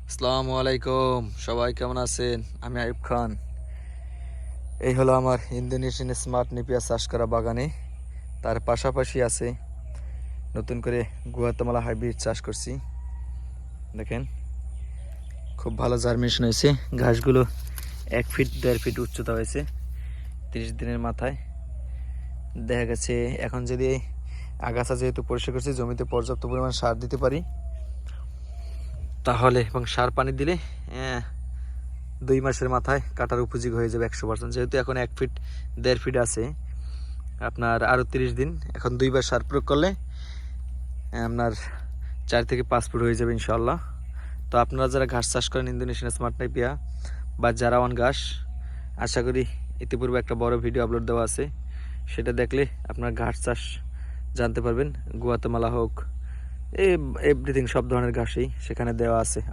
আসসালামু আলাইকুম, সবাই কেমন আছেন? আমি আইয়ুব খান। এই হলো আমার ইন্দোনেশিয়ান স্মার্ট নেপিয়ার চাষ করা বাগানে। তার পাশাপাশি আছে নতুন করে গুয়াতেমালা হাইব্রিড চাষ করছি। দেখেন, খুব ভালো জার্মিনেশন হয়েছে। ঘাসগুলো 1 ফিট 1.5 ফিট উচ্চতা হয়েছে 30 দিনের মাথায়। দেখা গেছে এখন যদি আগাছা যেহেতু পরিষ্কার করছি, জমিতে পর্যাপ্ত পরিমাণ সার দিতে পারি তাহলে, এবং সার পানি দিলে 2 মাসের মাথায় কাটার উপযোগী হয়ে যাবে 100%। যেহেতু এখন 1 ফিট 1.5 ফিট আছে, আপনার আরও 30 দিন, এখন 2বার সার প্রয়োগ করলে আপনার 4 থেকে 5 ফুট হয়ে যাবে ইনশাল্লাহ। তো আপনারা যারা ঘাস চাষ করেন ইন্দোনেশিয়ান স্মার্ট নেপিয়া বা জারাওয়ান ঘাস, আশা করি ইতিপূর্বে একটা বড় ভিডিও আপলোড দেওয়া আছে, সেটা দেখলে আপনার ঘাস চাষ জানতে পারবেন। গুয়াতেমালা হোক, এভরিথিং, সব ধরনের ঘাসই সেখানে দেওয়া আছে।